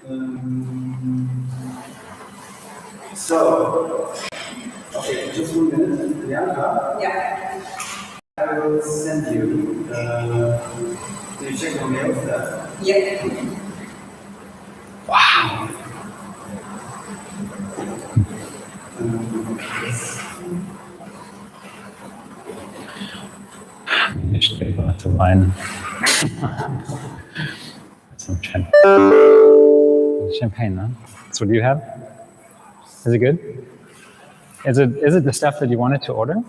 Okay, just 1 minute. Bianca? Yeah. I will send you. Do you check your mail for that? Yeah. Wow. Ich stehe mal zu weinen. Some champagne. Champagne, no? That's what you have? Is it good? Is it the stuff that you wanted to order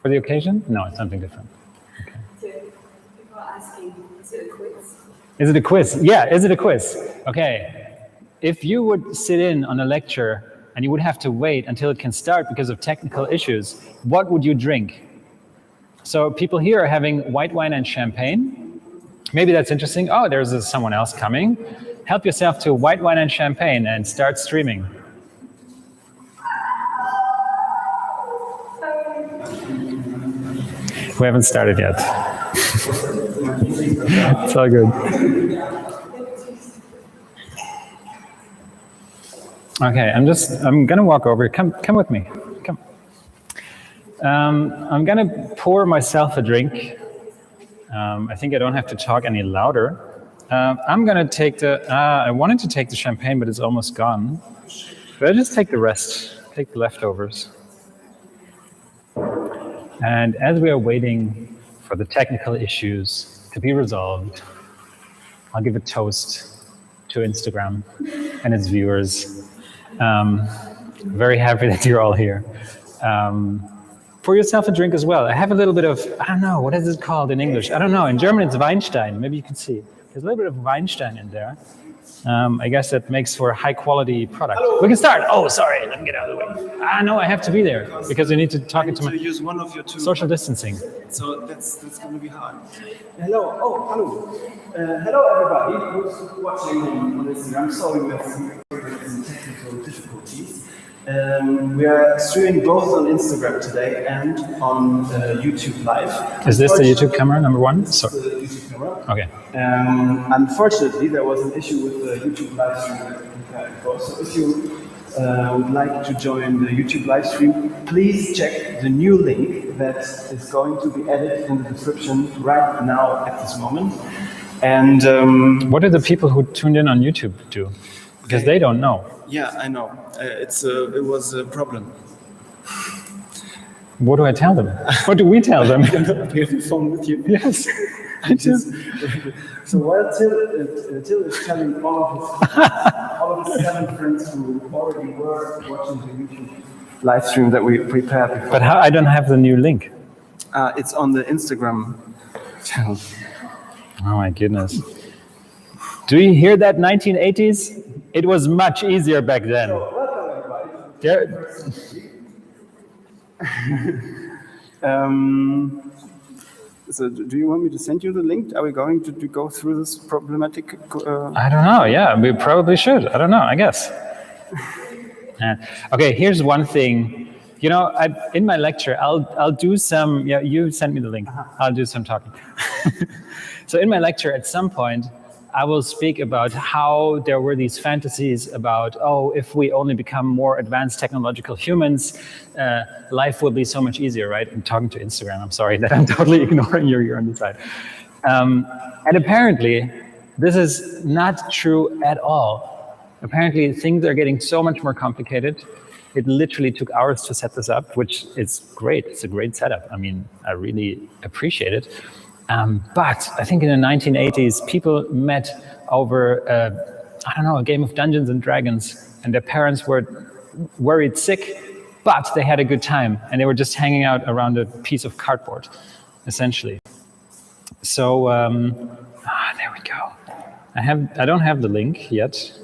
for the occasion? No, it's something different. Okay. So people are asking, is it a quiz? Is it a quiz? Yeah, is it a quiz? Okay. If you would sit in on a lecture and you would have to wait until it can start because of technical issues, what would you drink? So people here are having white wine and champagne. Maybe that's interesting. Oh, there's someone else coming. Help yourself to white wine and champagne and start streaming. We haven't started yet. It's all good. Okay, I'm gonna walk over. Come with me. Come. I'm gonna pour myself a drink. I think I don't have to talk any louder. I'm gonna take I wanted to take the champagne, but it's almost gone. But I'll just take the rest, take the leftovers. And as we are waiting for the technical issues to be resolved, I'll give a toast to Instagram and its viewers. Very happy that you're all here. Pour yourself a drink as well. I have a little bit of, I don't know, what is it called in English? I don't know. In German, it's Weinstein. Maybe you can see. There's a little bit of Weinstein in there. I guess that makes for a high-quality product. Hello. We can start. Oh, sorry. Let me get out of the way. No, I have to be there because I need to talk to my use one of your two. social distancing. So that's going to be hard. Hello. Oh, hello. Hello, everybody who's watching on Instagram. Sorry, we have some technical difficulties. We are streaming both on Instagram today and on YouTube Live. Is this the YouTube camera, number one? So, So, the YouTube camera. okay. Unfortunately, there was an issue with the YouTube live stream that we prepared before. So if you would like to join the YouTube live stream, please check the new link that is going to be added in the description right now at this moment. And What do the people who tuned in on YouTube do? Because they don't know. yeah, I know. It was a problem. What do I tell them? What do we tell them? Do you have your phone with you? Yes, I do. So while Till is telling all of his 7 friends who already were watching the YouTube live stream that we prepared before. But how? I don't have the new link. It's on the Instagram channel. Oh my goodness. Do you hear that 1980s? It was much easier back then. There, So do you want me to send you the link? Are we going to go through this problematic? I don't know. Yeah, we probably should. I don't know. I guess. Okay. Here's one thing. You know, in my lecture, I'll do some. Yeah, you send me the link. I'll do some talking. So in my lecture, at some point, I will speak about how there were these fantasies about, oh, if we only become more advanced technological humans, life will be so much easier, right? I'm talking to Instagram. I'm sorry that I'm totally ignoring you here on the side. And apparently, this is not true at all. Apparently, things are getting so much more complicated. It literally took hours to set this up, which is great. It's a great setup. I mean, I really appreciate it. But I think in the 1980s, people met over, I don't know, a game of Dungeons and Dragons, and their parents were worried sick, but they had a good time, and they were just hanging out around a piece of cardboard, essentially. So there we go. I don't have the link yet,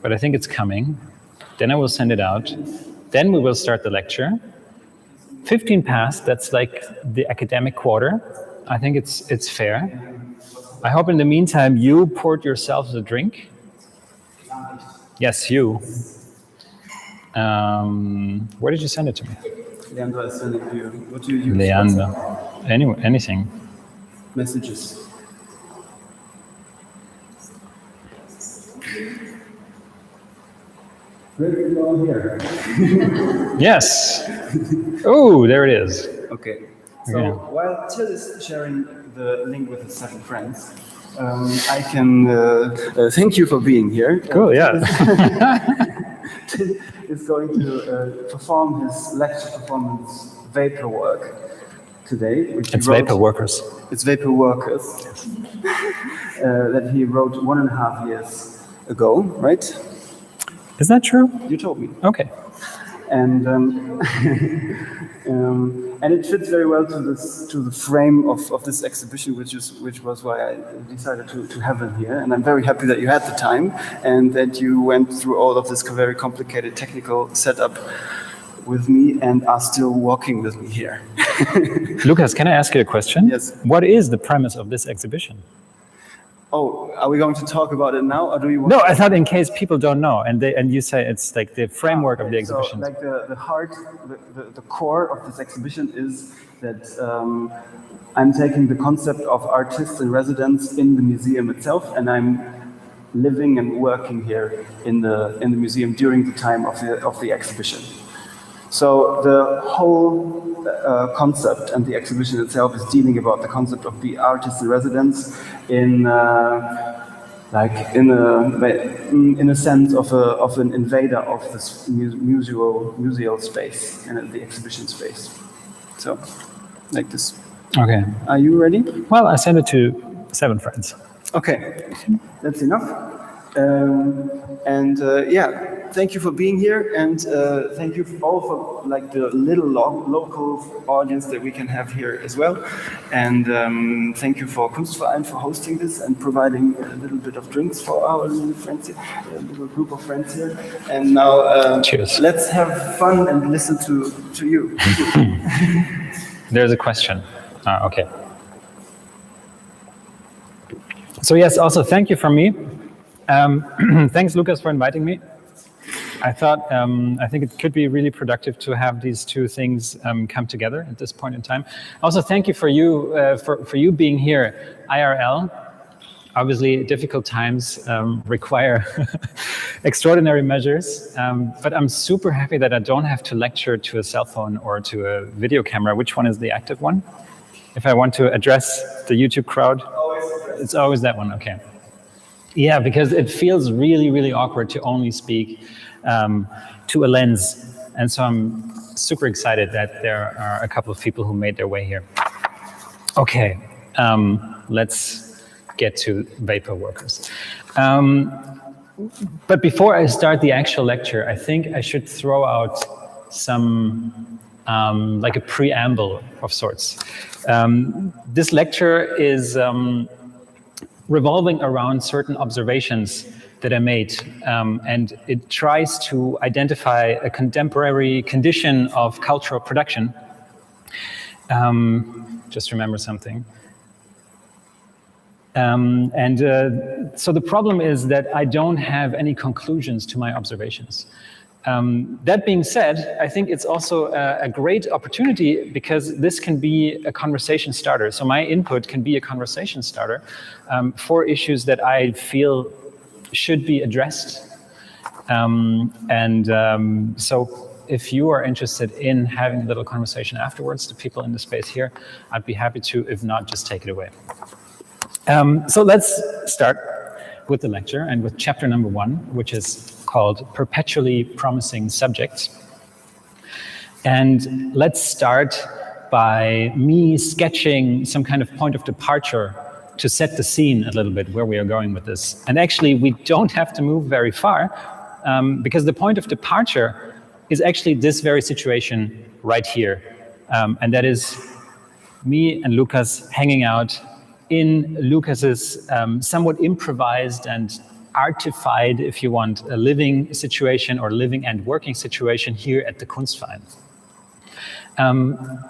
but I think it's coming. Then I will send it out. Then we will start the lecture. 15 past, that's like the academic quarter. I think it's fair. I hope in the meantime you poured yourselves a drink. Yes, you. Where did you send it to me? Leandro is sending to you. What do you use? Leander. Anyway, anything. Messages. Great to be all here. Yes. Oh, there it is. Okay. So Okay. while Till is sharing the link with his 7 friends, I can thank you for being here. Cool, yeah. Till is going to perform his lecture performance Vaporwork today. Which It's he wrote- Vapor Workers. It's Vapor Workers that he wrote 1.5 years ago, right? Is that true? You told me. Okay. And and it fits very well to the frame of this exhibition, which was why I decided to have it here. And I'm very happy that you had the time and that you went through all of this very complicated technical setup with me and are still walking with me here. Lucas, can I ask you a question? Yes. What is the premise of this exhibition? Oh, are we going to talk about it now, or do you want? No, I thought in case people don't know, and you say it's like the framework of the So, exhibition. like the heart, the core of this exhibition is that I'm taking the concept of artists in residence in the museum itself, and I'm living and working here in the museum during the time of the exhibition. So the whole concept and the exhibition itself is dealing about the concept of the artist in residence in a sense of an invader of this museal space and the exhibition space. So, like this. Okay. Are you ready? Well, I sent it to 7 friends. Okay, that's enough. Yeah, thank you for being here, and thank you all for like the little local audience that we can have here as well. And thank you for Kunstverein for hosting this and providing a little bit of drinks for our little friends here, a little group of friends here. And now, Cheers. Let's have fun and listen to you. There's a question. Okay. So yes, also thank you from me. Thanks, Lucas, for inviting me. I think it could be really productive to have these two things come together at this point in time. Also, thank you for you being here, IRL. Obviously, difficult times require extraordinary measures, but I'm super happy that I don't have to lecture to a cell phone or to a video camera. Which one is the active one? If I want to address the YouTube crowd, it's always that one. Okay. Yeah, because it feels really, really awkward to only speak to a lens. And so I'm super excited that there are a couple of people who made their way here. Okay, let's get to Vapor Workers. But before I start the actual lecture, I think I should throw out some, like a preamble of sorts. This lecture is revolving around certain observations that I made, and it tries to identify a contemporary condition of cultural production. Just remember something. So the problem is that I don't have any conclusions to my observations. That being said, I think it's also a great opportunity because this can be a conversation starter. So my input can be a conversation starter for issues that I feel should be addressed. So if you are interested in having a little conversation afterwards, the people in the space here, I'd be happy to. If not, just take it away. So let's start with the lecture and with chapter number 1, which is called Perpetually Promising Subjects. And let's start by me sketching some kind of point of departure to set the scene a little bit where we are going with this. And actually, we don't have to move very far because the point of departure is actually this very situation right here. And that is me and Lucas hanging out in Lucas's somewhat improvised and artified, if you want, a living situation or living and working situation here at the Kunstverein.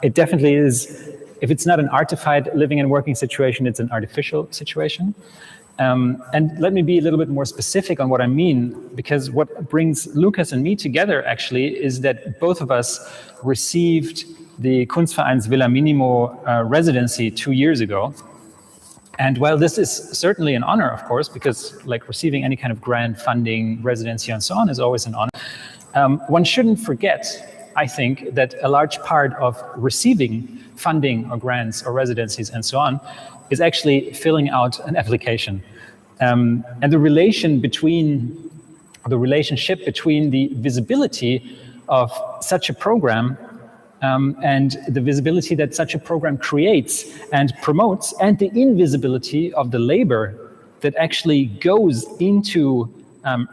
It definitely is, if it's not an artified living and working situation, it's an artificial situation. And let me be a little bit more specific on what I mean, because what brings Lucas and me together actually is that both of us received the Kunstverein's Villa Minimo residency 2 years ago. And while this is certainly an honor, of course, because like receiving any kind of grant, funding, residency, and so on is always an honor, one shouldn't forget, I think, that a large part of receiving funding or grants or residencies and so on is actually filling out an application. And the relationship between the visibility of such a program and the visibility that such a program creates and promotes, and the invisibility of the labor that actually goes into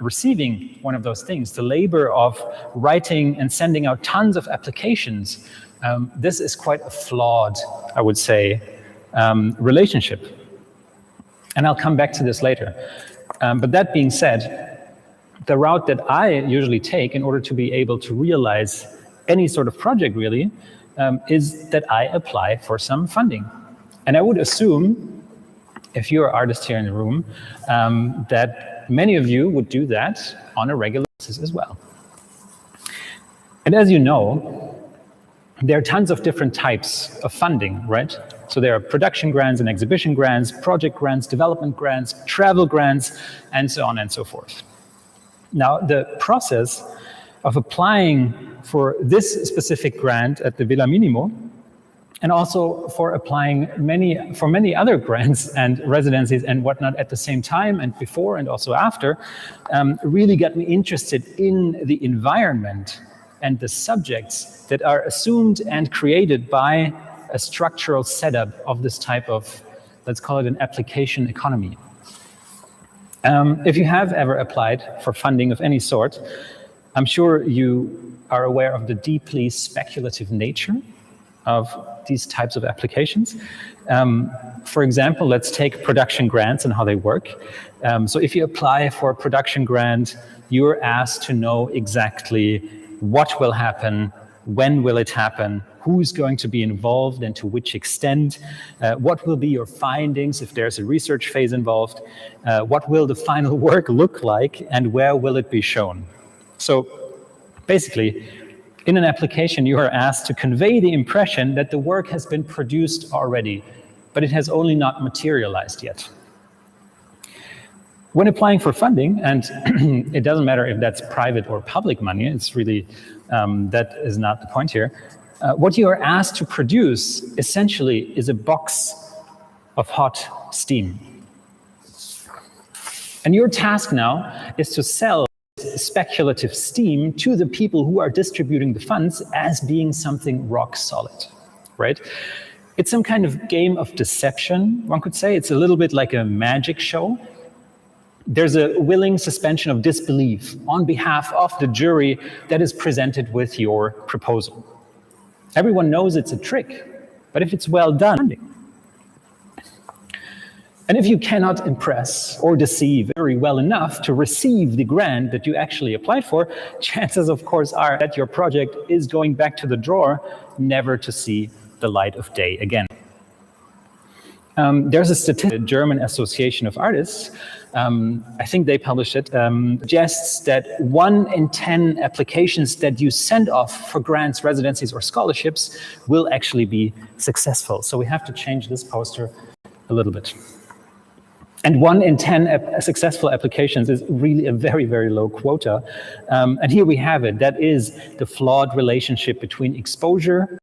receiving one of those things, the labor of writing and sending out tons of applications. This is quite a flawed, I would say, relationship. And I'll come back to this later. But that being said, the route that I usually take in order to be able to realize any sort of project really, is that I apply for some funding. And I would assume, if you're an artist here in the room, that many of you would do that on a regular basis as well. And as you know, there are tons of different types of funding, right? So there are production grants and exhibition grants, project grants, development grants, travel grants, and so on and so forth. Now, the process of applying for this specific grant at the Villa Minimo, and also for applying for many other grants and residencies and whatnot at the same time and before and also after, really got me interested in the environment and the subjects that are assumed and created by a structural setup of this type of, let's call it an application economy. If you have ever applied for funding of any sort, I'm sure you are aware of the deeply speculative nature of these types of applications. For example, let's take production grants and how they work. So if you apply for a production grant, you're asked to know exactly what will happen, when will it happen, who's going to be involved and to which extent, what will be your findings if there's a research phase involved, what will the final work look like, and where will it be shown. So basically, in an application, you are asked to convey the impression that the work has been produced already, but it has only not materialized yet. When applying for funding, and it doesn't matter if that's private or public money, it's really, that is not the point here. What you are asked to produce, essentially, is a box of hot steam. And your task now is to sell speculative steam to the people who are distributing the funds as being something rock solid, right? It's some kind of game of deception, one could say. It's a little bit like a magic show. There's a willing suspension of disbelief on behalf of the jury that is presented with your proposal. Everyone knows it's a trick, but if it's well done, and if you cannot impress or deceive very well enough to receive the grant that you actually applied for, chances, of course, are that your project is going back to the drawer, never to see the light of day again. There's a statistic, the German Association of Artists, I think they published it, suggests that 1 in 10 applications that you send off for grants, residencies, or scholarships will actually be successful. So we have to change this poster a little bit. And 1 in 10 successful applications is really a very, very low quota. And here we have it. That is the flawed relationship between exposure.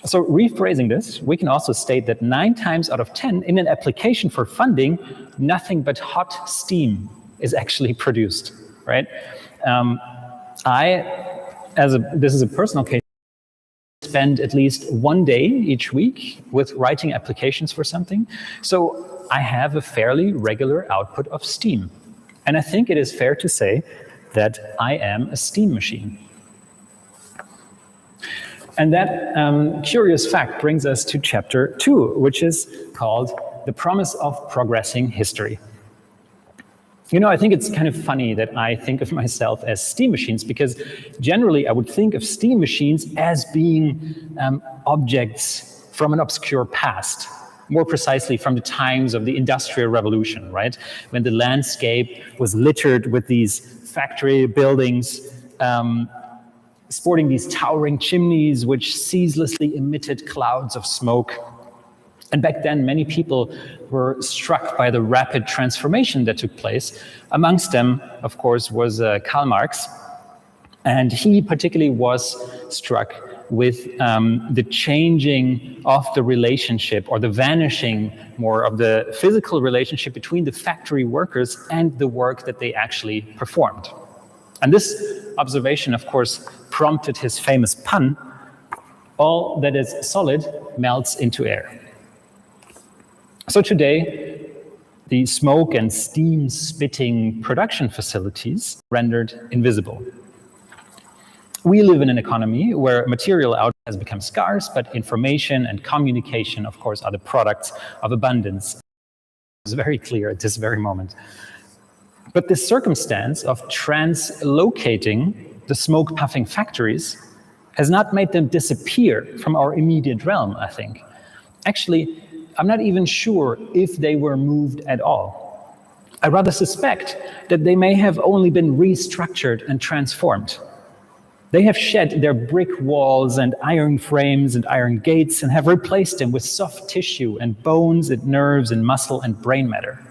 So rephrasing this, we can also state that 9 times out of 10 in an application for funding, nothing but hot steam is actually produced, right? This is a personal case, spend at least 1 day each week with writing applications for something. So I have a fairly regular output of steam. And I think it is fair to say that I am a steam machine. And that curious fact brings us to chapter 2, which is called The Promise of Progressing History. You know, I think it's kind of funny that I think of myself as steam machines, because generally I would think of steam machines as being objects from an obscure past, more precisely from the times of the Industrial Revolution, right? When the landscape was littered with these factory buildings, sporting these towering chimneys which ceaselessly emitted clouds of smoke. And back then, many people were struck by the rapid transformation that took place. Amongst them, of course, was Karl Marx. And he particularly was struck with the changing of the relationship, or the vanishing more of the physical relationship between the factory workers and the work that they actually performed. And this observation, of course, prompted his famous pun, "All that is solid melts into air." So today, the smoke and steam spitting production facilities rendered invisible. We live in an economy where material output has become scarce, but information and communication, of course, are the products of abundance. It's very clear at this very moment. But this circumstance of translocating the smoke-puffing factories has not made them disappear from our immediate realm, I think. Actually, I'm not even sure if they were moved at all. I rather suspect that they may have only been restructured and transformed. They have shed their brick walls and iron frames and iron gates and have replaced them with soft tissue and bones and nerves and muscle and brain matter.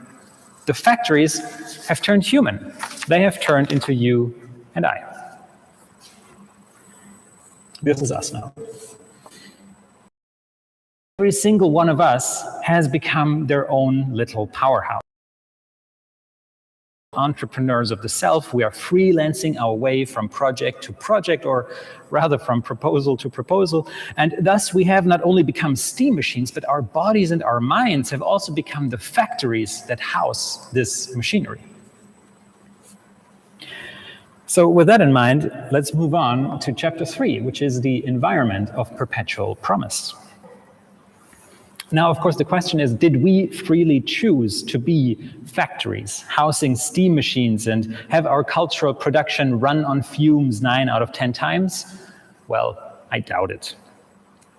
The factories have turned human. They have turned into you and I. This is us now. Every single one of us has become their own little powerhouse. Entrepreneurs of the self, we are freelancing our way from project to project, or rather from proposal to proposal. And thus we have not only become steam machines, but our bodies and our minds have also become the factories that house this machinery. So with that in mind, let's move on to chapter 3, which is the environment of perpetual promise. Now, of course, the question is, did we freely choose to be factories, housing steam machines, and have our cultural production run on fumes 9 out of 10 times? Well, I doubt it.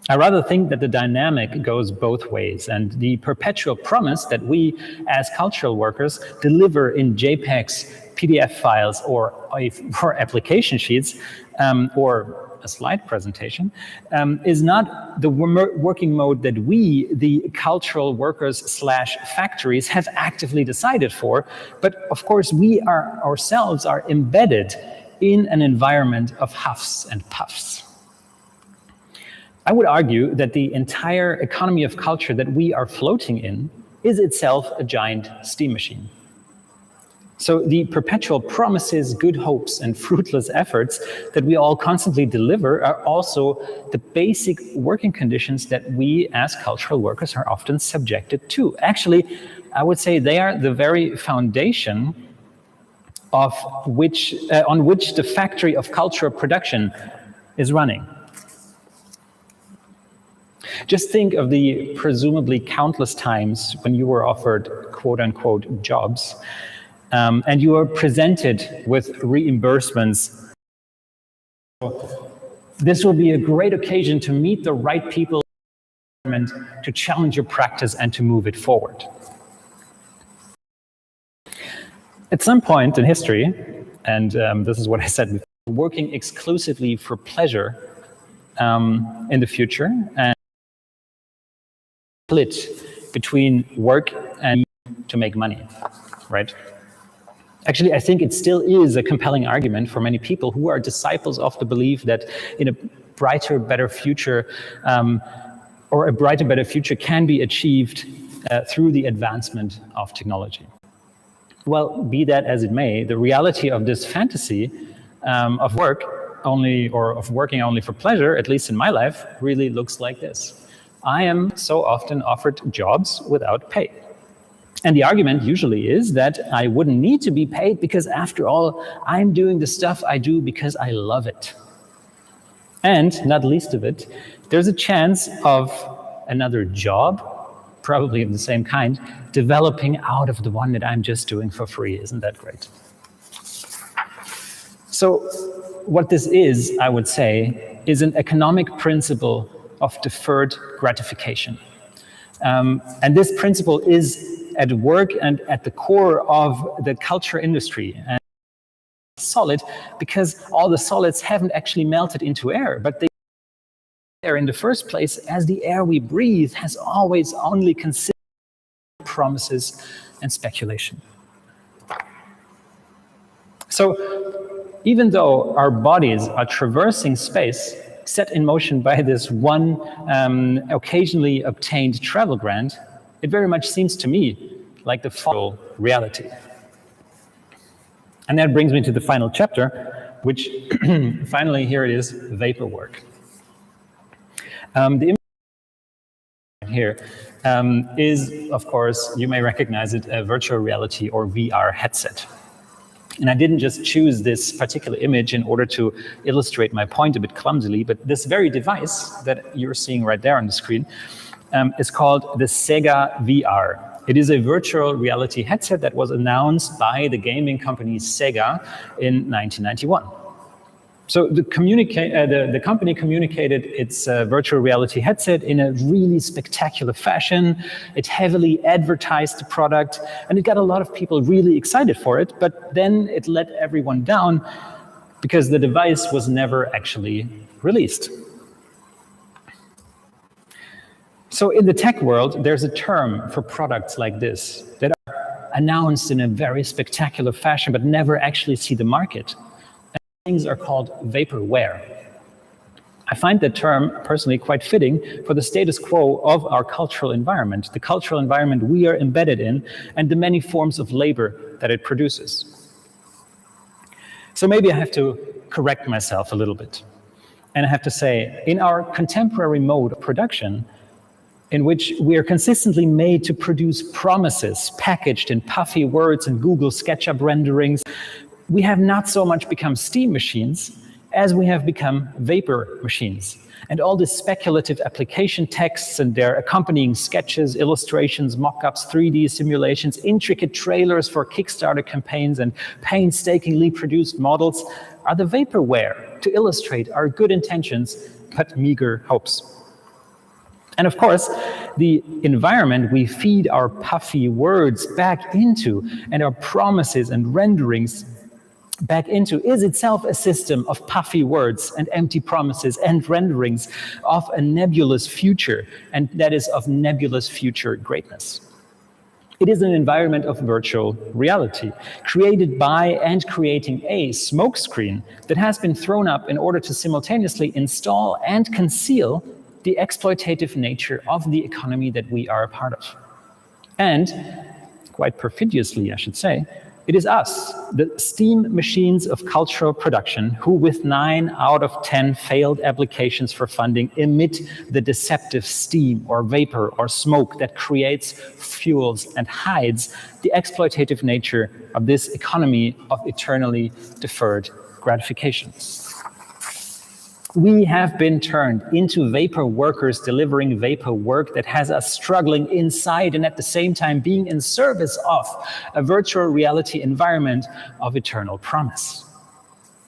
I rather think that the dynamic goes both ways, and the perpetual promise that we, as cultural workers, deliver in JPEGs, PDF files, or application sheets, or a slide presentation, is not the working mode that we, the cultural workers / factories, have actively decided for. But of course, we ourselves are embedded in an environment of huffs and puffs. I would argue that the entire economy of culture that we are floating in is itself a giant steam machine. So the perpetual promises, good hopes, and fruitless efforts that we all constantly deliver are also the basic working conditions that we as cultural workers are often subjected to. Actually, I would say they are the very foundation of on which the factory of cultural production is running. Just think of the presumably countless times when you were offered quote-unquote jobs, and you are presented with reimbursements. This will be a great occasion to meet the right people, to challenge your practice and to move it forward. At some point in history, and this is what I said before, working exclusively for pleasure in the future, and split between work and to make money, right? Actually, I think it still is a compelling argument for many people who are disciples of the belief that in a brighter, better future, or a brighter, better future can be achieved through the advancement of technology. Well, be that as it may, the reality of this fantasy of work only, or of working only for pleasure, at least in my life, really looks like this. I am so often offered jobs without pay. And the argument usually is that I wouldn't need to be paid because, after all, I'm doing the stuff I do because I love it. And, not least of it, there's a chance of another job, probably of the same kind, developing out of the one that I'm just doing for free. Isn't that great? So what this is, I would say, is an economic principle of deferred gratification. And this principle is at work and at the core of the culture industry. And it's solid because all the solids haven't actually melted into air, but they air in the first place, as the air we breathe has always only consisted of promises and speculation. So even though our bodies are traversing space, set in motion by this one occasionally obtained travel grant, it very much seems to me like the final reality. And that brings me to the final chapter, which finally here it is, vapor work. The image here is, of course, you may recognize it, a virtual reality or VR headset. And I didn't just choose this particular image in order to illustrate my point a bit clumsily, but this very device that you're seeing right there on the screen is called the Sega VR. It is a virtual reality headset that was announced by the gaming company Sega in 1991. So the company communicated its virtual reality headset in a really spectacular fashion. It heavily advertised the product, and it got a lot of people really excited for it, but then it let everyone down because the device was never actually released. So in the tech world, there's a term for products like this that are announced in a very spectacular fashion, but never actually see the market. Things are called vaporware. I find that term personally quite fitting for the status quo of our cultural environment, the cultural environment we are embedded in, and the many forms of labor that it produces. So maybe I have to correct myself a little bit. And I have to say, in our contemporary mode of production, in which we are consistently made to produce promises packaged in puffy words and Google SketchUp renderings, we have not so much become steam machines as we have become vapor machines. And all these speculative application texts and their accompanying sketches, illustrations, mock-ups, 3D simulations, intricate trailers for Kickstarter campaigns, and painstakingly produced models are the vaporware to illustrate our good intentions but meager hopes. And of course, the environment we feed our puffy words back into and our promises and renderings back into is itself a system of puffy words and empty promises and renderings of a nebulous future, and that is of nebulous future greatness. It is an environment of virtual reality, created by and creating a smokescreen that has been thrown up in order to simultaneously install and conceal the exploitative nature of the economy that we are a part of. And, quite perfidiously, I should say, it is us, the steam machines of cultural production, who with 9 out of 10 failed applications for funding emit the deceptive steam or vapor or smoke that creates, fuels, and hides the exploitative nature of this economy of eternally deferred gratification. We have been turned into vapor workers delivering vapor work that has us struggling inside and at the same time being in service of a virtual reality environment of eternal promise.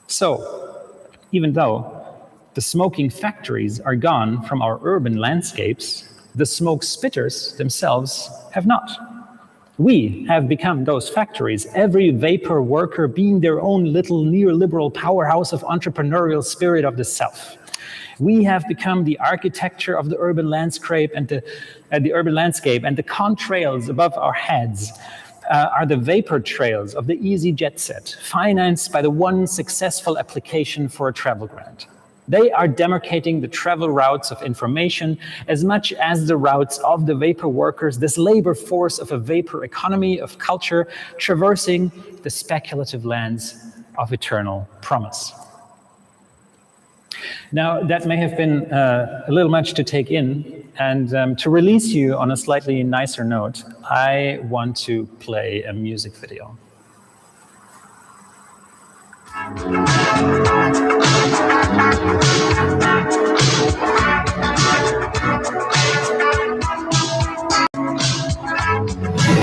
So, even though the smoking factories are gone from our urban landscapes, the smoke spitters themselves have not. We have become those factories, every vapor worker being their own little neoliberal powerhouse of entrepreneurial spirit of the self. We have become the architecture of the urban landscape, and the contrails above our heads are the vapor trails of the easy jet set, financed by the one successful application for a travel grant. They are demarcating the travel routes of information as much as the routes of the vapor workers, this labor force of a vapor economy of culture traversing the speculative lands of eternal promise. Now, that may have been a little much to take in, and to release you on a slightly nicer note, I want to play a music video.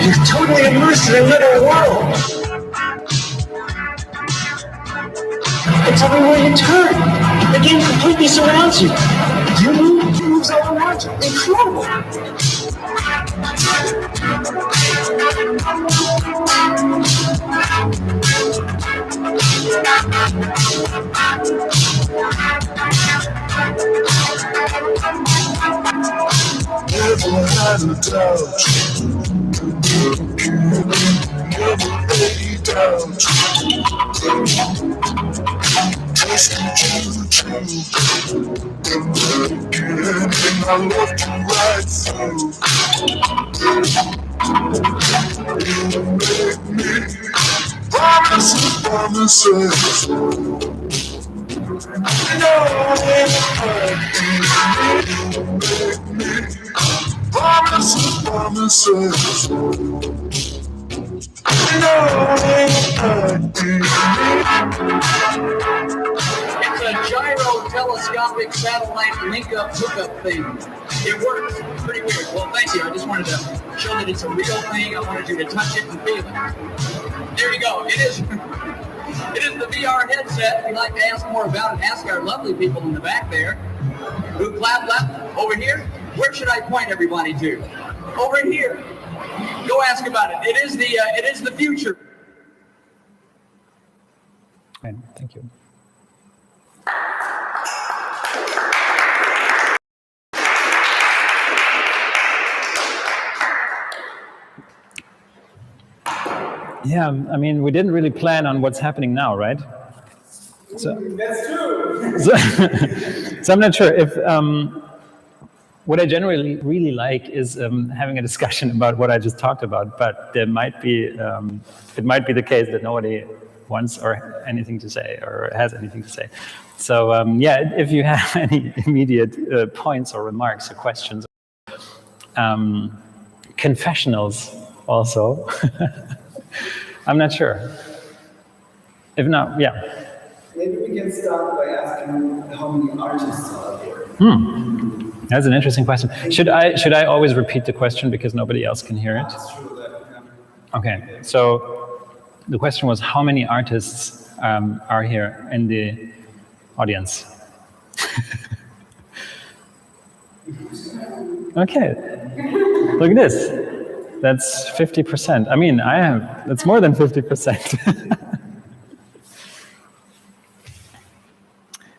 You're totally immersed in another world. It's everywhere you turn. The game completely surrounds you. You move, you moves all around you. Incredible. find a doubt. Never lay down. Just you, and I love you right through. You make me promises, promises. Promises, promises. It's a gyro telescopic satellite link-up hookup thing. It works. Pretty weird. Well, thank you. I just wanted to show that it's a real thing. I wanted you to touch it and feel it. There you go. It is. It is the VR headset. If you'd like to ask more about it, ask our lovely people in the back there. Who clap. Over here? Where should I point everybody to? Over here. Go ask about it. It is the future. Right, thank you. Yeah, I mean, we didn't really plan on what's happening now, right? So, That's true. so I'm not sure if what I generally really like is having a discussion about what I just talked about, but there might be it might be the case that nobody wants or anything to say or has anything to say. So yeah, if you have any immediate points or remarks or questions, confessionals also. I'm not sure. If not, yeah. Maybe we can start by asking how many artists are there. That's an interesting question. Should I always repeat the question because nobody else can hear it? That's true. Okay. So the question was, how many artists are here in the audience? Okay. Look at this. That's 50%. I mean, that's more than 50%.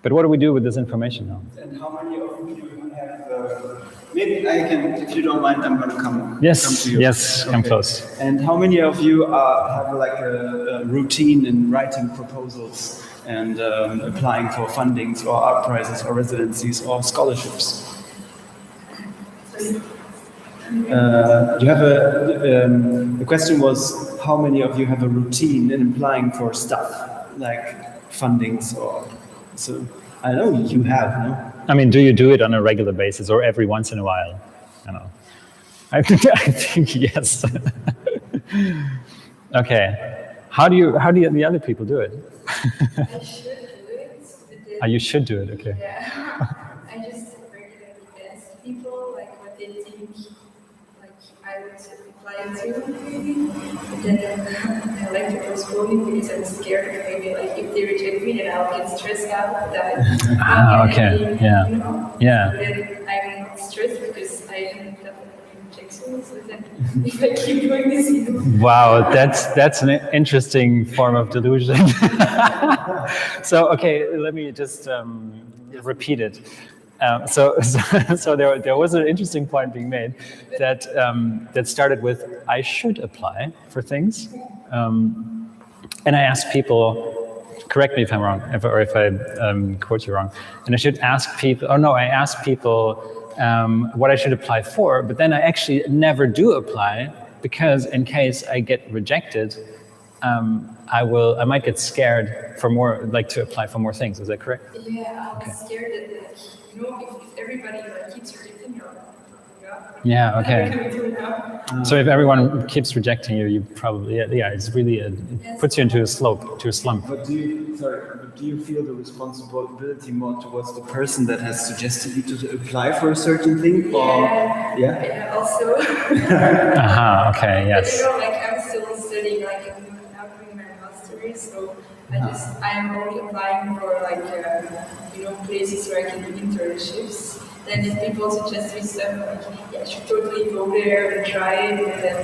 But what do we do with this information now? And how many of you have? Maybe I can, if you don't mind, I'm going to come. Yes, come to you. yes, come close. And how many of you have like a routine in writing proposals and applying for fundings or art prizes or residencies or scholarships? You have the question was how many of you have a routine in applying for stuff like fundings or so. I know you have, no? I mean, do you do it on a regular basis or every once in a while? I don't know. I think yes. Okay. How do the other people do it? I should do it. But then, You should do it. Okay. yeah. I just regularly ask people like what they think like I would apply to maybe. But then I like to postpone it because I'm scared that maybe like if they reject me then I'll get stressed out that okay. Yeah. you know? Yeah. But then I'm not stressed because I haven't done rejection. So then if I keep doing this, you know. Wow, that's an interesting form of delusion. So okay, let me just repeat it. So there was an interesting point being made that that started with I should apply for things, and I asked people. Correct me if I'm wrong, or if I quote you wrong. And I should ask people. Oh no, I asked people what I should apply for, but then I actually never do apply because in case I get rejected, I might get scared for more, like to apply for more things. Is that correct? Yeah, I was scared that like, you know, if everybody like keeps rejecting you, Yeah. Okay. what can we do now? So if everyone keeps rejecting you, you probably it's really it puts you into a slump. But do you feel the responsibility more towards the person that has suggested you to apply for a certain thing, or Yeah, also. Okay. Yes. You know, like I'm still studying, like I'm now doing my master's, so I'm only applying for like places where I can do internships. Then if people suggest me stuff like, yeah, I should totally go there and try it, and then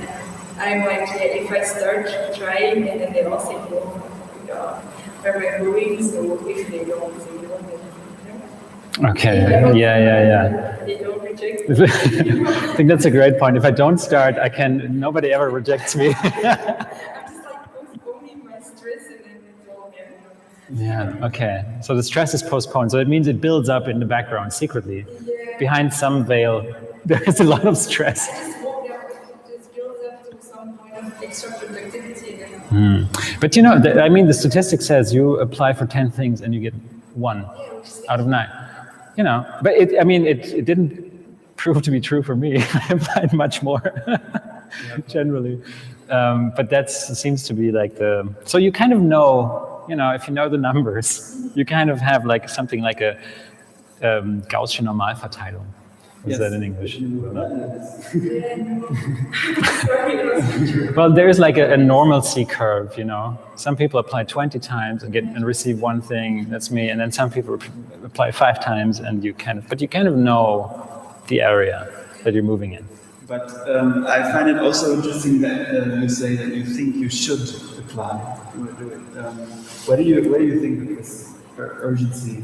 I'm like, yeah, if I start trying, and then they all say no, where am I going? So if they don't, they don't. Okay. Yeah. They don't reject me. I think that's a great point. If I don't start, nobody ever rejects me. I'm just like postponing my stress and then it's all good. Yeah, okay. So the stress is postponed. So it means it builds up in the background secretly. Yeah. Behind some veil, there is a lot of stress. I just hope that it just builds up to some point of extra productivity and then But the statistic says you apply for 10 things and you get 1 out of 9. But it didn't prove to be true for me. I applied much more, generally. But that seems to be like so you kind of know, if you know the numbers, you kind of have like something like a Gaußsche Normalverteilung. Is that in English? Well, there's like a normalcy curve, Some people apply 20 times and receive 1 thing, that's me, and then some people apply 5 times and you kind of know the area that you're moving in. But I find it also interesting that you say that you think you should apply. Where do you think that this urgency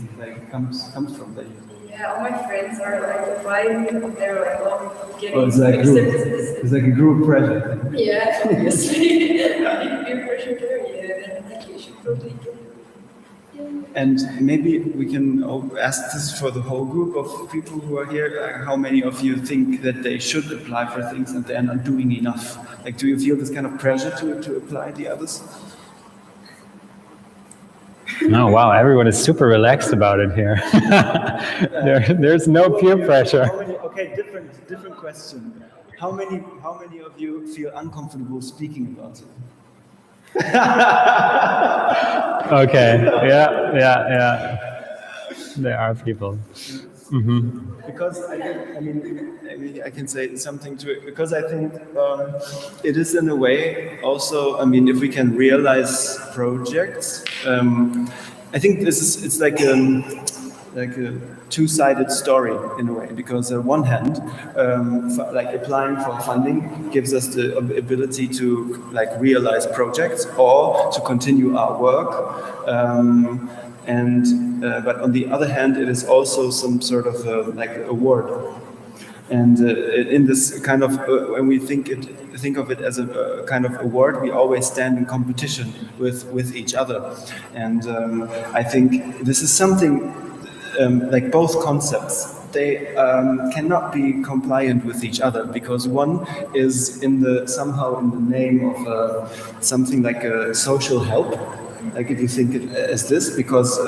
comes from? That you yeah, all my friends are like applying and they're like, oh, getting it's like accepted. it's like a group pressure. Yeah, obviously. Peer pressure there, yeah, then I think you should totally get it. And maybe we can ask this for the whole group of people who are here. How many of you think that they should apply for things and they're not doing enough? Like, do you feel this kind of pressure to apply the others? No, wow, everyone is super relaxed about it here. There's no peer pressure. Okay, different question. How many of you feel uncomfortable speaking about it? Okay, yeah. There are people. Because I can say something to it. Because I think it is in a way also. If we can realize projects, I think it's like a two-sided story in a way. Because on one hand, like applying for funding gives us the ability to like realize projects or to continue our work. But on the other hand, it is also some sort of like award. And in this kind of, when we think of it as a kind of award, we always stand in competition with each other. And I think this is something like both concepts. They cannot be compliant with each other because one is somehow in the name of something like a social help. Like if you think it as this, because you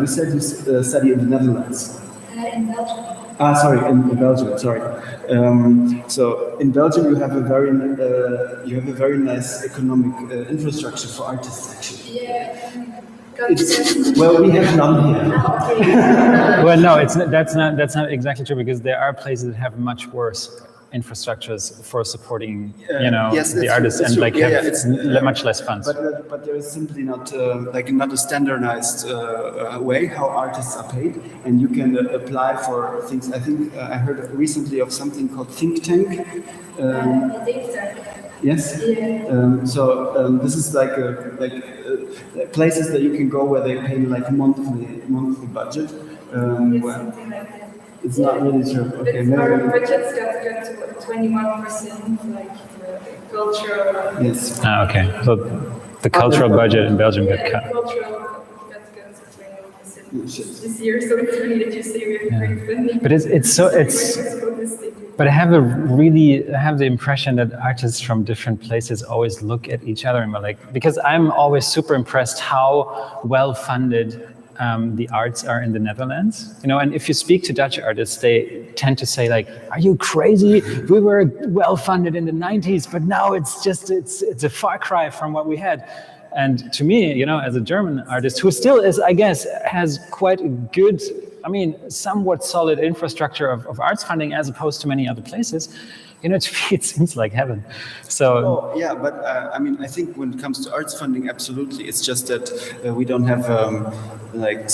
said you study in the Netherlands. In Belgium. In Belgium. Sorry. So in Belgium, you have a very nice economic infrastructure for artists, actually. Yeah. Well, we have none here. Well, no, that's not exactly true because there are places that have much worse infrastructures for supporting, yes, the artists and true. Much less funds. But there is simply not not a standardized way how artists are paid, and you can apply for things. I think I heard recently of something called Think Tank. Yes. Yeah. This is like places that you can go where they pay like monthly budget. Something like that. It's not really true. Okay, but our budgets got to 21%, like cultural. Yes. Okay. So the cultural budget in Belgium got cut. Cultural got to 21% this year. So it's funny that you say we have great funding. But But I have the impression that artists from different places always look at each other and because I'm always super impressed how well funded the arts are in the Netherlands, and if you speak to Dutch artists, they tend to say are you crazy? We were well funded in the 90s, but now it's a far cry from what we had. And to me, as a German artist who still is, I guess, has quite a good, somewhat solid infrastructure of arts funding as opposed to many other places, to me it seems like heaven. So but I think when it comes to arts funding, absolutely. It's just that we don't have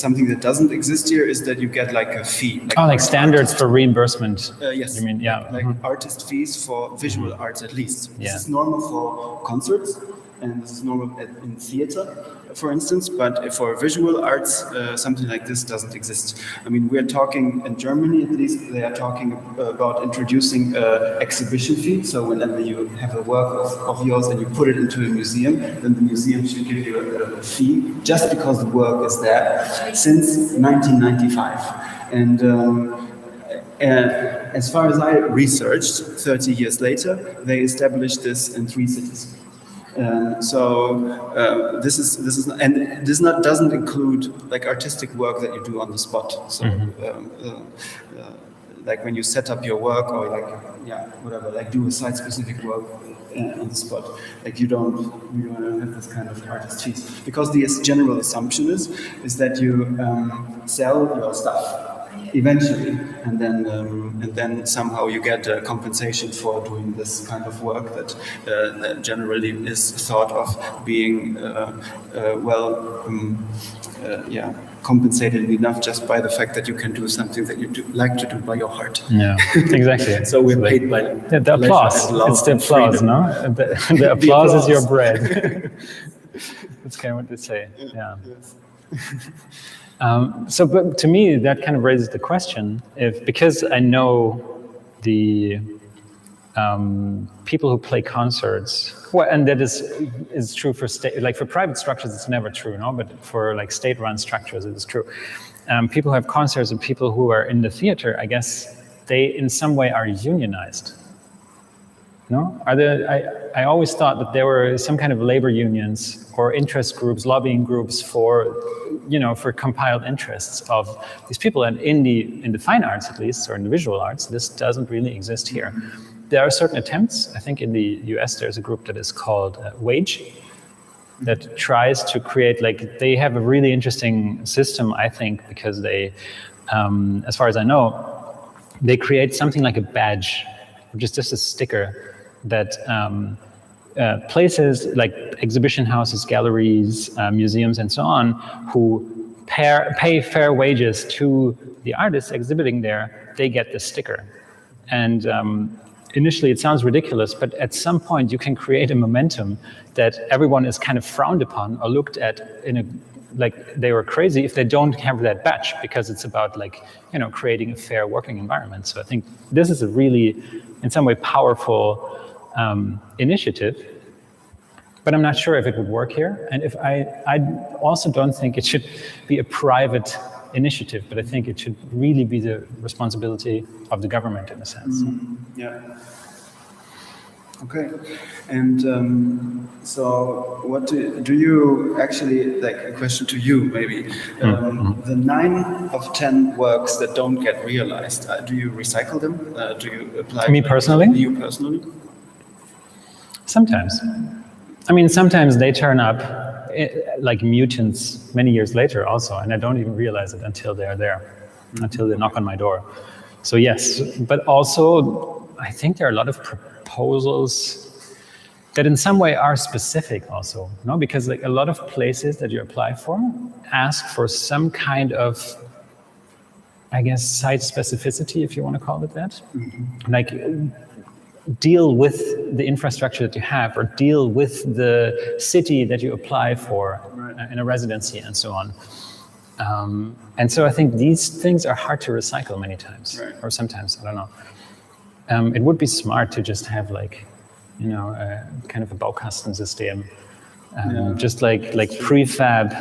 something that doesn't exist here is that you get a fee. Standards for reimbursement. Yes. You mean, yeah. Artist fees for visual arts at least. Yeah. This is normal for concerts. and this is normal in theater, for instance, but for visual arts, something like this doesn't exist. I mean, we're talking, in Germany at least, they are talking about introducing exhibition fee. So whenever you have a work of yours and you put it into a museum, then the museum should give you a fee just because the work is there since 1995. And as far as I researched, 30 years later, they established this in 3 cities. This doesn't include like artistic work that you do on the spot. So, like when you set up your work or like do a site-specific work on the spot, like you don't have this kind of artist fees, because the general assumption is that you sell your stuff eventually, and then somehow you get a compensation for doing this kind of work that generally is thought of being compensated enough just by the fact that you can do something that you like to do by your heart. Yeah, exactly. So we're paid by the applause. It's the applause, no? The applause is your bread. That's kind of what they say. Yeah. But to me, that kind of raises the question: because I know the people who play concerts, and that is true for state, like for private structures, it's never true, no? But for like state-run structures, it is true. People who have concerts and people who are in the theater, I guess they in some way are unionized. No? I always thought that there were some kind of labor unions or interest groups, lobbying groups for compiled interests of these people. And in the fine arts, at least, or in the visual arts, this doesn't really exist here. There are certain attempts. I think in the US, there's a group that is called Wage that tries to create, like, they have a really interesting system, I think, because they, as far as I know, they create something like a badge, which is just a sticker that places like exhibition houses, galleries, museums, and so on, who pay fair wages to the artists exhibiting there, they get the sticker. And initially it sounds ridiculous, but at some point you can create a momentum that everyone is kind of frowned upon or looked at like they were crazy if they don't have that badge, because it's about creating a fair working environment. So I think this is a really, in some way, powerful initiative, but I'm not sure if it would work here. And I also don't think it should be a private initiative, but I think it should really be the responsibility of the government in a sense. Yeah. Okay. And so what do you actually, like a question to you maybe, the 9 of 10 works that don't get realized, do you recycle them? Do you apply? Me personally? You personally? Sometimes. I mean, sometimes they turn up like mutants many years later also, and I don't even realize it until they're there, until they knock on my door. So yes, but also I think there are a lot of proposals that in some way are specific also, no? Because like a lot of places that you apply for ask for some kind of, I guess, site specificity, if you want to call it that. Like deal with the infrastructure that you have, or deal with the city that you apply for in a residency and so on. And so I think these things are hard to recycle many times, or sometimes, I don't know. It would be smart to just have like, a kind of a Baukastensystem, just like prefab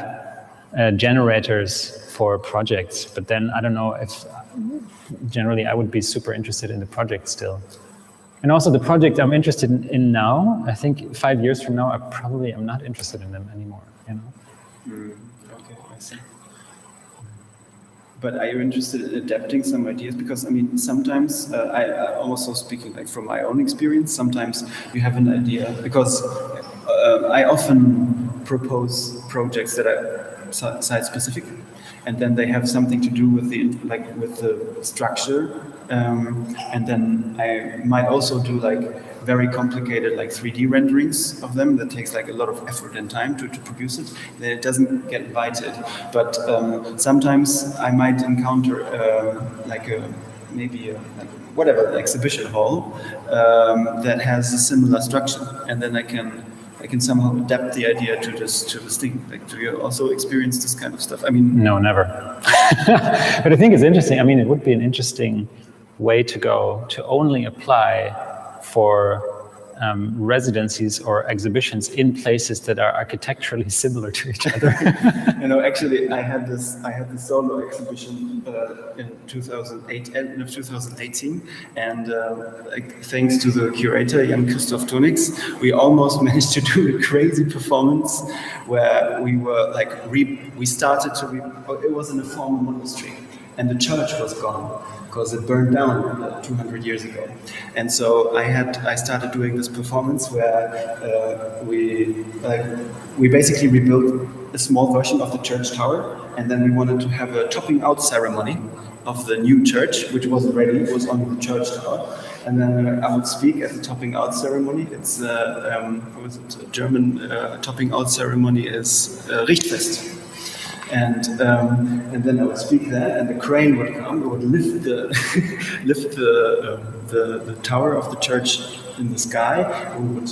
generators for projects. But then I don't know if generally I would be super interested in the project still. And also the project I'm interested in now, I think 5 years from now, I probably am not interested in them anymore, Okay, I see. But are you interested in adapting some ideas? Because I mean, sometimes I'm also speaking like from my own experience. Sometimes you have an idea, because I often propose projects that are site specific, and then they have something to do with the structure. And then I might also do like very complicated like 3D renderings of them that takes like a lot of effort and time to produce it. Then it doesn't get invited. But sometimes I might encounter exhibition hall that has a similar structure, and then I can I can somehow adapt the idea to this thing. Like, do you also experience this kind of stuff? I mean, No, never. But I think it's interesting. I mean, it would be an interesting way to go to only apply for residencies or exhibitions in places that are architecturally similar to each other. Actually, I had this solo exhibition in 2008, end of 2018, and thanks to the curator Jan Christoph Tonix, we almost managed to do a crazy performance where we were like it was in a former monastery, and the church was gone because it burned down 200 years ago. And so I started doing this performance where we basically rebuilt a small version of the church tower, and then we wanted to have a topping out ceremony of the new church, which wasn't ready, it was only the church tower. And then I would speak at the topping out ceremony. It's a German topping out ceremony is Richtfest. And then I would speak there, and the crane would come. It would lift the tower of the church in the sky. We would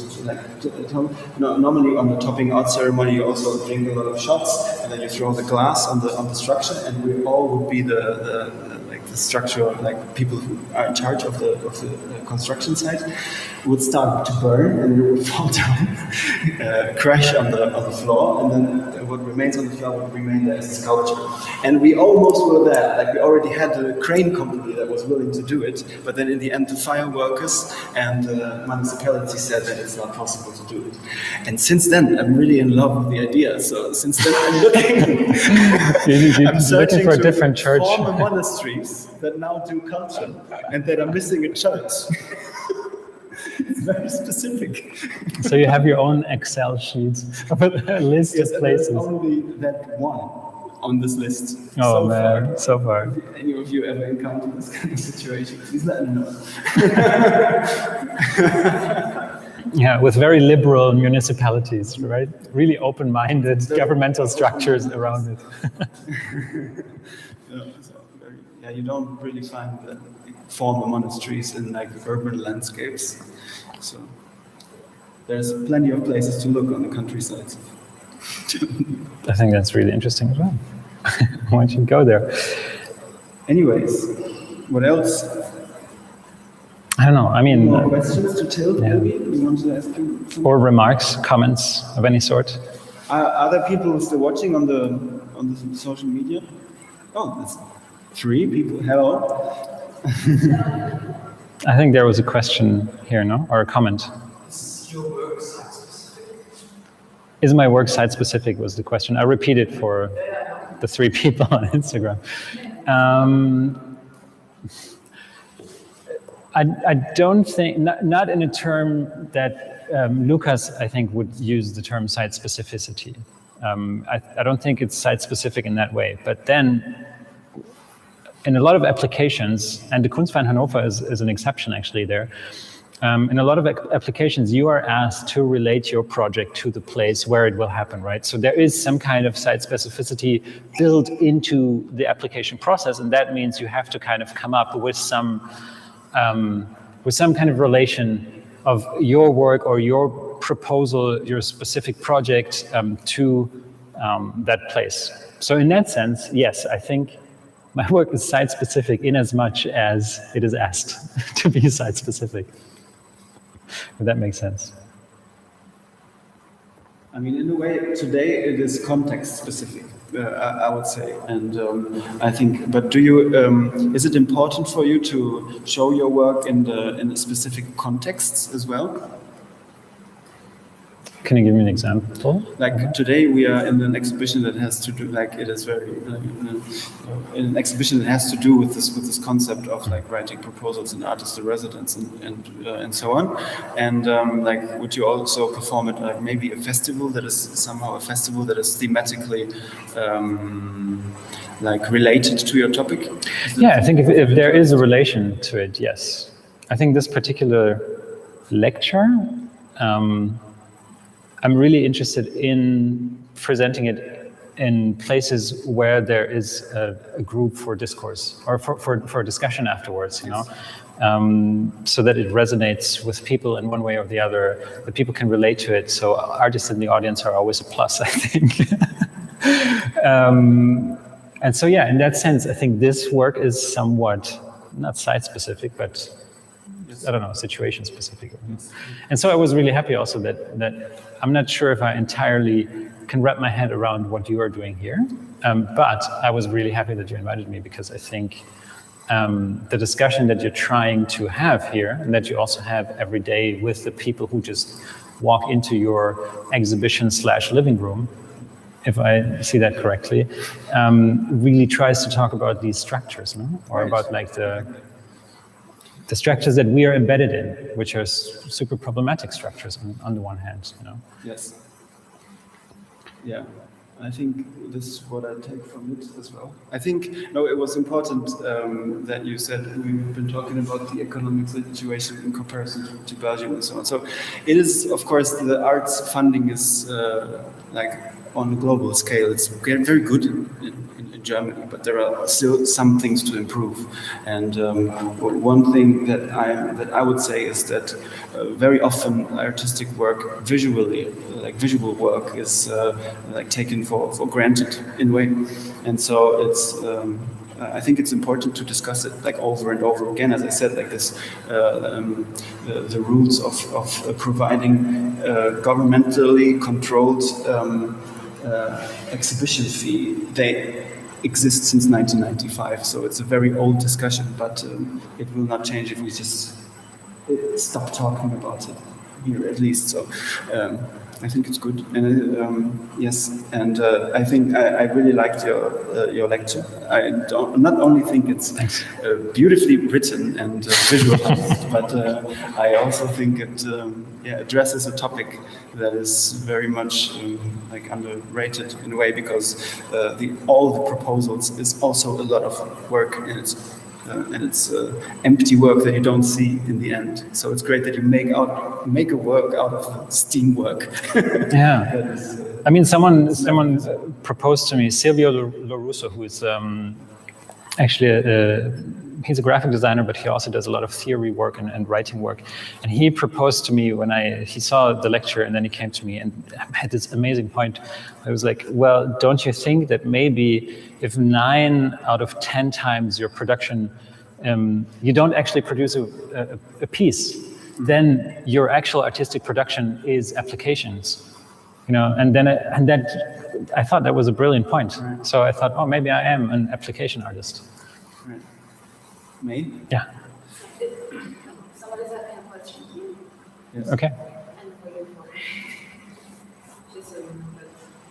normally on the topping out ceremony, you also drink a lot of shots, and then you throw the glass on the structure, and we all would be the structure, like people who are in charge of the construction site, would start to burn, and we would fall down, crash on the floor, and then what remains on the floor would remain there as a sculpture. And we almost were there, like we already had a crane company that was willing to do it, but then in the end the fire workers and the municipality said that it's not possible to do it. And since then I'm really in love with the idea. So since then I'm looking, I'm searching for a different church. Former monasteries that now do culture and that are missing a church. It's very specific. So you have your own Excel sheet of a list of places. There's only that one on this list. Oh man, so far. If any of you ever encounter this kind of situation, please let me know. Yeah, with very liberal municipalities, right? Really open-minded governmental structures around it. Yeah, you don't really find former monasteries in like urban landscapes. So there's plenty of places to look on the countryside. I think that's really interesting as well. Why don't you go there? Anyways, what else? I don't know. I mean, More questions to Till, maybe? You want to ask him something? or remarks, comments of any sort. Are there people still watching on the social media? Oh, that's 3 people. Hello. I think there was a question here, no? Or a comment. Is your work site-specific? Is my work site-specific was the question. I repeated for the 3 people on Instagram. I don't think, not in a term that Lucas, I think, would use the term site specificity. I don't think it's site specific in that way. But then, in a lot of applications, and the Kunstverein Hannover is an exception actually there, in a lot of applications, you are asked to relate your project to the place where it will happen, right? So there is some kind of site specificity built into the application process, and that means you have to kind of come up with some kind of relation of your work or your proposal, your specific project to that place. So in that sense, yes, I think my work is site-specific in as much as it is asked to be site-specific. If that makes sense. I mean, in a way, today it is context-specific, I would say. And I think, but do you, is it important for you to show your work in a specific contexts as well? Can you give me an example? Like today we are in an exhibition that has to do, like it is very, in an exhibition that has to do with this concept of like writing proposals and artist in residence and so on. And like, would you also perform at like maybe a festival that is somehow a festival that is thematically like related to your topic? Yeah, I think if there is a relation to it, yes. I think this particular lecture, I'm really interested in presenting it in places where there is a group for discourse or for discussion afterwards, you know, so that it resonates with people in one way or the other, that people can relate to it. So artists in the audience are always a plus, I think. And so, yeah, in that sense, I think this work is somewhat, not site-specific, but I don't know, situation-specific. And so I was really happy also that I'm not sure if I entirely can wrap my head around what you are doing here, but I was really happy that you invited me, because I think the discussion that you're trying to have here, and that you also have every day with the people who just walk into your exhibition/living room, if I see that correctly, really tries to talk about these structures, no? Or about like the structures that we are embedded in, which are super problematic structures on the one hand, you know. Yes. Yeah. I think this is what I take from it as well. I think, no, it was important that you said we've been talking about the economic situation in comparison to Belgium and so on. So it is, of course, the arts funding is like on a global scale. It's very good in Germany, but there are still some things to improve. And one thing that I would say is that very often artistic work, visually, like visual work, is like taken for granted in a way. And so it's I think it's important to discuss it like over and over again. As I said, like this, the rules of providing governmentally controlled exhibition fee, they exist since 1995, so it's a very old discussion, but it will not change if we just stop talking about it here, at least. So I think it's good, and yes, and I think I really liked your lecture. I not only think it's beautifully written and visualized, but I also think it addresses a topic that is very much like underrated in a way, because all the proposals is also a lot of work, and it's empty work that you don't see in the end. So it's great that you make a work out of steam work. Yeah, I mean, someone proposed to me, Silvio Lorusso, who is actually he's a graphic designer, but he also does a lot of theory work and writing work. And he proposed to me when he saw the lecture, and then he came to me and had this amazing point. I was like, well, don't you think that maybe if 9 out of 10 times your production, you don't actually produce a piece, then your actual artistic production is applications, you know? And then I thought that was a brilliant point. Right. So I thought, oh, maybe I am an application artist. Right. Me? Yeah. So what is that kind of question? Yes. Okay. And for you, just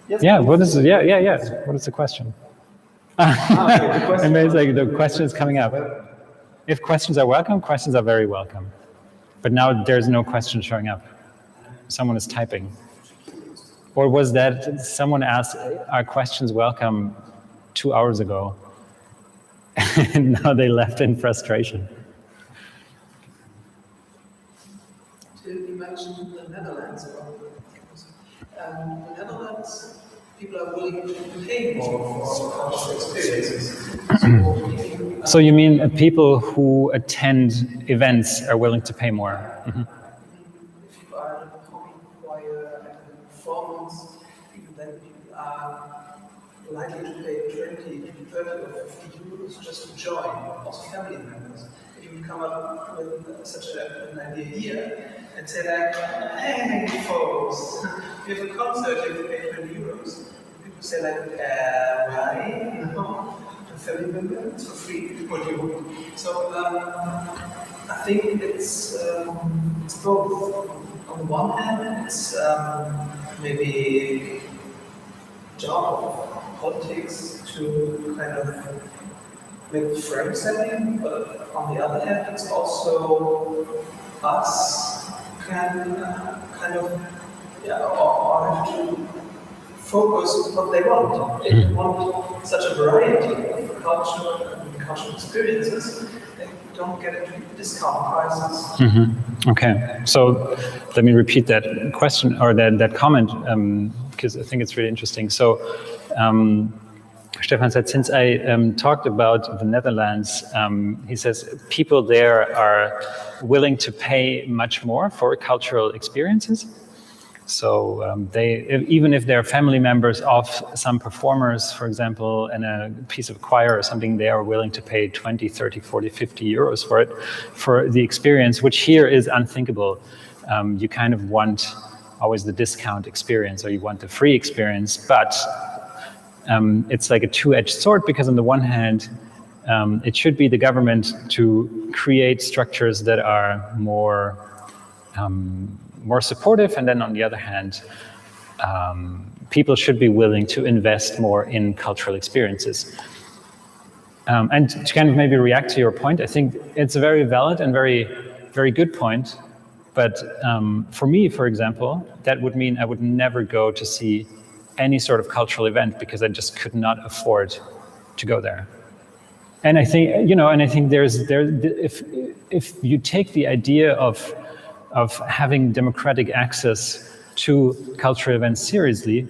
Yes. Yeah. What is it? Yeah. What is the question? Okay, the question. And it's like the question is coming up. If questions are welcome, questions are very welcome. But now there's no question showing up. Someone is typing. Or was that someone asked, are questions welcome 2 hours ago? And now they left in frustration. You mentioned the Netherlands. The Netherlands, people are willing to pay more for cultural experiences. So you mean people who attend events are willing to pay more? Mm-hmm. If you are in a comic choir and a performance, then people are likely to pay 20, 30 or 50 euros just to join, also family members. If you come up with such an idea here and say like, hey folks, we have a concert, you have to pay 20 euros. People say like, why? No, a family member, it's for free. What do you want? So I think it's both. On the one hand, it's maybe job of politics to kind of make frame setting, but on the other hand, it's also us can kind of or have to focus what they want. If you want such a variety of cultural experiences, they don't get it at discount prices. Mm-hmm. Okay, so let me repeat that question or that comment, because I think it's really interesting. So Stefan said, since I talked about the Netherlands, he says people there are willing to pay much more for cultural experiences. So even if they're family members of some performers, for example, in a piece of choir or something, they are willing to pay 20, 30, 40, 50 euros for it, for the experience, which here is unthinkable. You kind of want always the discount experience, or you want the free experience, but it's like a two-edged sword, because on the one hand, it should be the government to create structures that are more supportive, and then on the other hand, people should be willing to invest more in cultural experiences. And to kind of maybe react to your point, I think it's a very valid and very, very good point. But for me, for example, that would mean I would never go to see any sort of cultural event, because I just could not afford to go there. And I think, if you take the idea of having democratic access to cultural events seriously,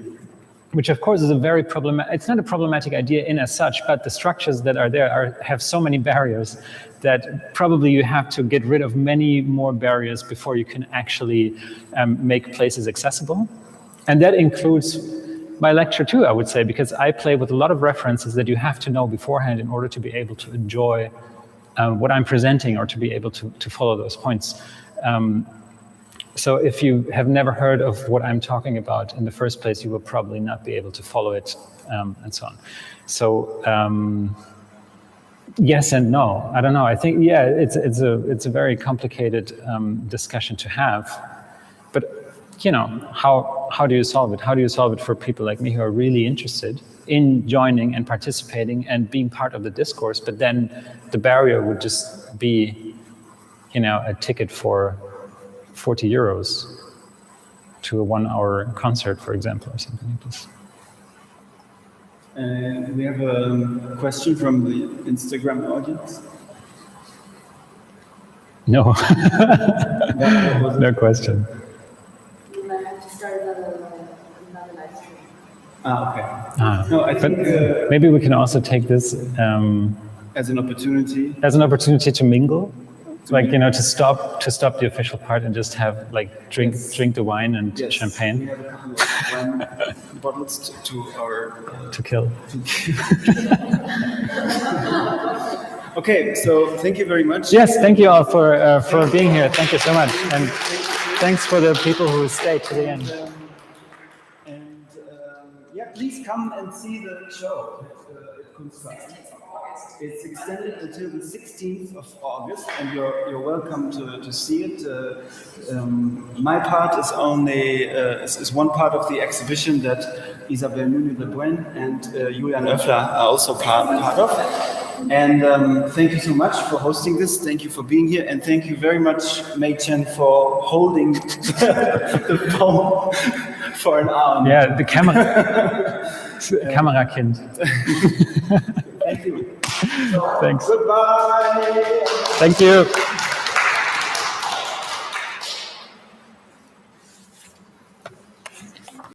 which of course is a very problematic, it's not a problematic idea in as such, but the structures that are there have so many barriers that probably you have to get rid of many more barriers before you can actually make places accessible. And that includes my lecture too, I would say, because I play with a lot of references that you have to know beforehand in order to be able to enjoy what I'm presenting, or to be able to follow those points. So if you have never heard of what I'm talking about in the first place, you will probably not be able to follow it, and so on. So yes and no. I don't know. I think, yeah, it's a very complicated discussion to have. But how do you solve it? How do you solve it for people like me who are really interested in joining and participating and being part of the discourse? But then the barrier would just be, a ticket for 40 euros to a 1-hour concert, for example, or something like this. We have a question from the Instagram audience. No, no question. You might have to start another live stream. Okay. No, I think maybe we can also take this as an opportunity. As an opportunity to mingle. To stop the official part and just have drink the wine and champagne. We have a couple of wine bottles to kill. Okay, so thank you very much. Yes, thank you all for being here. Thank you so much, and thanks for the people who stayed to the end. Please come and see the show at Kunstfest. It's extended until the 16th of August, and you're welcome to see it. My part is only is one part of the exhibition that Isabelle Nunez-Le Brun and Julian Oeffler are also part of. And thank you so much for hosting this. Thank you for being here, and thank you very much, Mei Chen, for holding the phone for an hour. Yeah, the camera, Kamerakind. Thank you. Thanks. Goodbye. Thank you.